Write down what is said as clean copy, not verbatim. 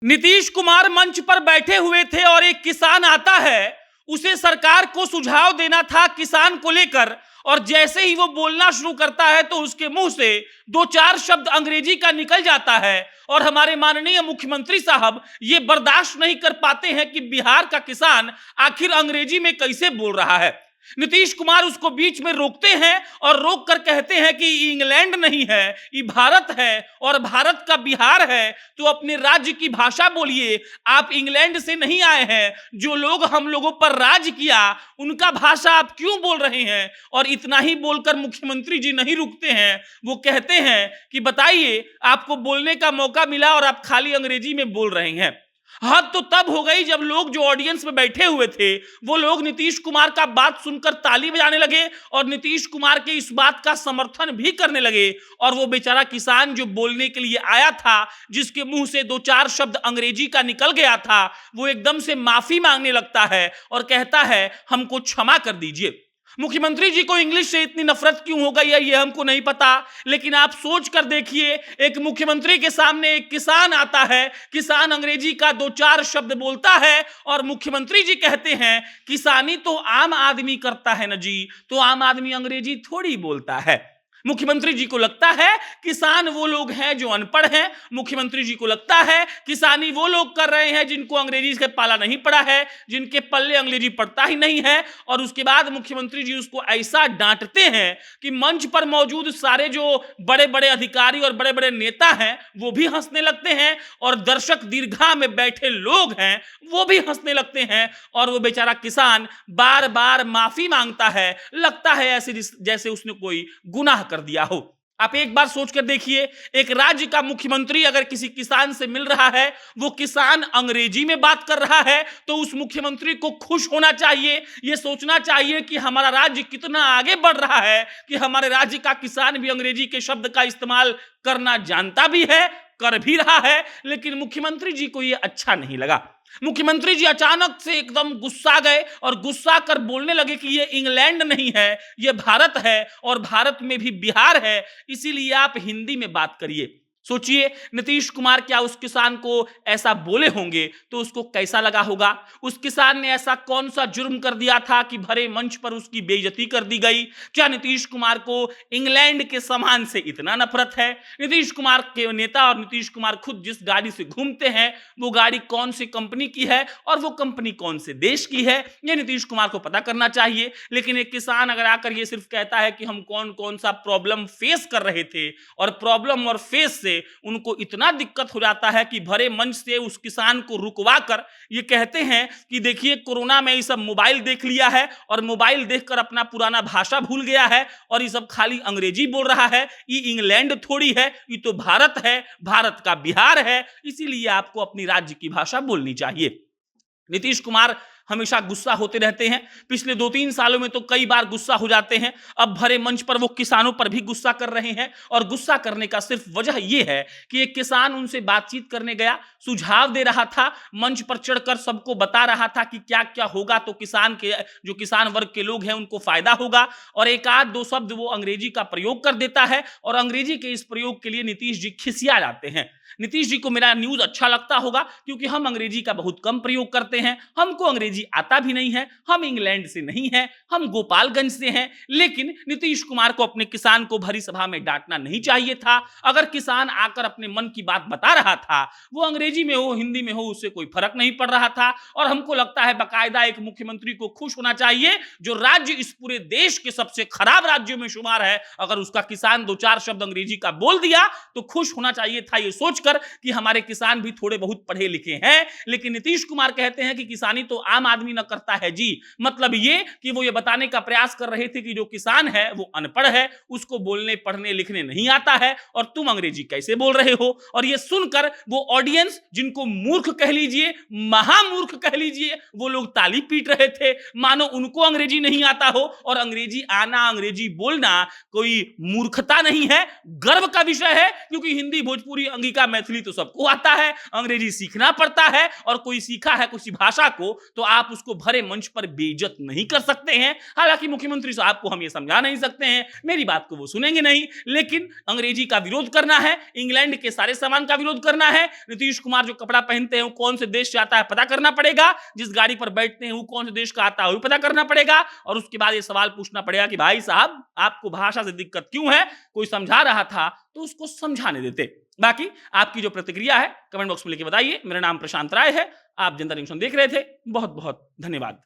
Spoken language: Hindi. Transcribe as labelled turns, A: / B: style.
A: नीतीश कुमार मंच पर बैठे हुए थे और एक किसान आता है, उसे सरकार को सुझाव देना था किसान को लेकर, और जैसे ही वो बोलना शुरू करता है तो उसके मुंह से दो चार शब्द अंग्रेजी का निकल जाता है। और हमारे माननीय मुख्यमंत्री साहब ये बर्दाश्त नहीं कर पाते हैं कि बिहार का किसान आखिर अंग्रेजी में कैसे बोल रहा है। नीतीश कुमार उसको बीच में रोकते हैं और रोक कर कहते हैं कि इंग्लैंड नहीं है, ये भारत है और भारत का बिहार है, तो अपने राज्य की भाषा बोलिए। आप इंग्लैंड से नहीं आए हैं, जो लोग हम लोगों पर राज किया उनका भाषा आप क्यों बोल रहे हैं। और इतना ही बोलकर मुख्यमंत्री जी नहीं रुकते हैं, वो कहते हैं कि बताइए आपको बोलने का मौका मिला और आप खाली अंग्रेजी में बोल रहे हैं। हद तो तब हो गई जब लोग जो ऑडियंस में बैठे हुए थे वो लोग नीतीश कुमार का बात सुनकर ताली बजाने लगे और नीतीश कुमार के इस बात का समर्थन भी करने लगे। और वो बेचारा किसान जो बोलने के लिए आया था, जिसके मुंह से दो चार शब्द अंग्रेजी का निकल गया था, वो एकदम से माफी मांगने लगता है और कहता है हमको क्षमा कर दीजिए। मुख्यमंत्री जी को इंग्लिश से इतनी नफरत क्यों हो गई है ये हमको नहीं पता, लेकिन आप सोच कर देखिए, एक मुख्यमंत्री के सामने एक किसान आता है, किसान अंग्रेजी का दो चार शब्द बोलता है और मुख्यमंत्री जी कहते हैं किसानी तो आम आदमी करता है ना जी, तो आम आदमी अंग्रेजी थोड़ी बोलता है। मुख्यमंत्री जी को लगता है किसान वो लोग हैं जो अनपढ़ हैं, मुख्यमंत्री जी को लगता है किसानी वो लोग कर रहे हैं जिनको अंग्रेजी से पाला नहीं पड़ा है, जिनके पल्ले अंग्रेजी पढ़ता ही नहीं है। और उसके बाद मुख्यमंत्री जी उसको ऐसा डांटते हैं कि मंच पर मौजूद सारे जो बड़े बड़े अधिकारी और बड़े बड़े नेता हैं वो भी हंसने लगते हैं और दर्शक दीर्घा में बैठे लोग हैं वो भी हंसने लगते हैं। और वो बेचारा किसान बार बार माफी मांगता है, लगता है ऐसे जैसे उसने कोई गुनाह कर दिया हो। आप एक बार सोच कर देखिए, एक राज्य का मुख्यमंत्री अगर किसी किसान से मिल रहा है, वो किसान अंग्रेजी में बात कर रहा है, तो उस मुख्यमंत्री को खुश होना चाहिए, ये सोचना चाहिए कि हमारा राज्य कितना आगे बढ़ रहा है कि हमारे राज्य का किसान भी अंग्रेजी के शब्द का इस्तेमाल करना जानता भी है, कर भी रहा है। लेकिन मुख्यमंत्री जी को ये अच्छा नहीं लगा। मुख्यमंत्री जी अचानक से एकदम गुस्सा गए और गुस्सा कर बोलने लगे कि ये इंग्लैंड नहीं है, ये भारत है और भारत में भी बिहार है, इसीलिए आप हिंदी में बात करिए। सोचिए नीतीश कुमार क्या उस किसान को ऐसा बोले होंगे तो उसको कैसा लगा होगा। उस किसान ने ऐसा कौन सा जुर्म कर दिया था कि भरे मंच पर उसकी बेइज्जती कर दी गई। क्या नीतीश कुमार को इंग्लैंड के सामान से इतना नफरत है? नीतीश कुमार के नेता और नीतीश कुमार खुद जिस गाड़ी से घूमते हैं वो गाड़ी कौन सी कंपनी की है और वो कंपनी कौन से देश की है, ये नीतीश कुमार को पता करना चाहिए। लेकिन एक किसान अगर आकर ये सिर्फ कहता है कि हम कौन कौन सा प्रॉब्लम फेस कर रहे थे और प्रॉब्लम और फेस से उनको इतना दिक्कत हो जाता है कि भरे मंच से उस किसान को रुकवा कर ये कहते हैं कि देखिए कोरोना में ये सब मोबाइल देख लिया है और मोबाइल देखकर अपना पुराना भाषा भूल गया है और ये सब खाली अंग्रेजी बोल रहा है, ये इंग्लैंड थोड़ी है, ये तो भारत है, भारत का बिहार है, इसीलिए आपको अपनी राज्य की भाषा बोलनी चाहिए। नीतीश कुमार हमेशा गुस्सा होते रहते हैं, पिछले 2-3 सालों में तो कई बार गुस्सा हो जाते हैं। अब भरे मंच पर वो किसानों पर भी गुस्सा कर रहे हैं और गुस्सा करने का सिर्फ वजह यह है कि एक किसान उनसे बातचीत करने गया, सुझाव दे रहा था, मंच पर चढ़कर सबको बता रहा था कि क्या क्या होगा तो किसान के जो किसान वर्ग के लोग हैं उनको फायदा होगा, और एक आध दो शब्द वो अंग्रेजी का प्रयोग कर देता है और अंग्रेजी के इस प्रयोग के लिए नीतीश जी खिसिया जाते हैं। नीतीश जी को मेरा न्यूज अच्छा लगता होगा क्योंकि हम अंग्रेजी का बहुत कम प्रयोग करते हैं, हमको अंग्रेजी आता भी नहीं है, हम इंग्लैंड से नहीं हैं, हम गोपालगंज से हैं। लेकिन नीतीश कुमार को अपने किसान को भरी सभा में डांटना नहीं चाहिए था। अगर किसान आकर अपने मन की बात बता रहा था, वो अंग्रेजी में हो हिंदी में हो उससे कोई फर्क नहीं पड़ रहा था। और हमको लगता है बाकायदा एक मुख्यमंत्री को खुश होना चाहिए, जो राज्य इस पूरे देश के सबसे खराब राज्यों में शुमार है, अगर उसका किसान दो चार शब्द अंग्रेजी का बोल दिया तो खुश होना चाहिए था, ये सोचकर कि हमारे किसान भी थोड़े बहुत पढ़े लिखे हैं। लेकिन नीतीश कुमार कहते हैं कि किसानी तो आम आदमी न करता है जी, मतलब ये कि वो ये बताने का प्रयास कर रहे थे कि जो किसान है वो अनपढ़ है, उसको बोलने पढ़ने लिखने नहीं आता है और तुम अंग्रेजी कैसे बोल रहे हो। और ये सुनकर वो ऑडियंस, जिनको मूर्ख कह लीजिए, महामूर्ख कह लीजिए, वो लोग ताली पीट रहे थे, मानो उनको अंग्रेजी नहीं आता हो। और अंग्रेजी आना, अंग्रेजी बोलना कोई मूर्खता नहीं है, गर्व का विषय है, क्योंकि हिंदी भोजपुरी अंगिका मैथिली तो सबको आता है, अंग्रेजी सीखना पड़ता है, और कोई सीखा है किसी भाषा को तो आप उसको भरे मंच पर बेइज्जत नहीं कर सकते हैं। हालांकि मुख्यमंत्री साहब को हम ये समझा नहीं सकते हैं, मेरी बात को वो सुनेंगे नहीं, लेकिन अंग्रेजी का विरोध करना है, इंग्लैंड के सारे सामान का विरोध करना है, नीतीश कुमार जो कपड़ा पहनते हैं वो कौन से देश से आता है पता करना पड़ेगा, जिस गाड़ी पर बैठते हैं वो कौन से देश का आता है वो पता करना पड़ेगा, और उसके बाद ये सवाल पूछना पड़ेगा कि भाई साहब आपको भाषा से दिक्कत क्यों है, कोई समझा रहा था तो उसको समझाने देते। बाकी आपकी जो प्रतिक्रिया है कमेंट बॉक्स में लिख के बताइए। मेरा नाम प्रशांत राय है, आप जनता न्यूज़ देख रहे थे। बहुत बहुत धन्यवाद।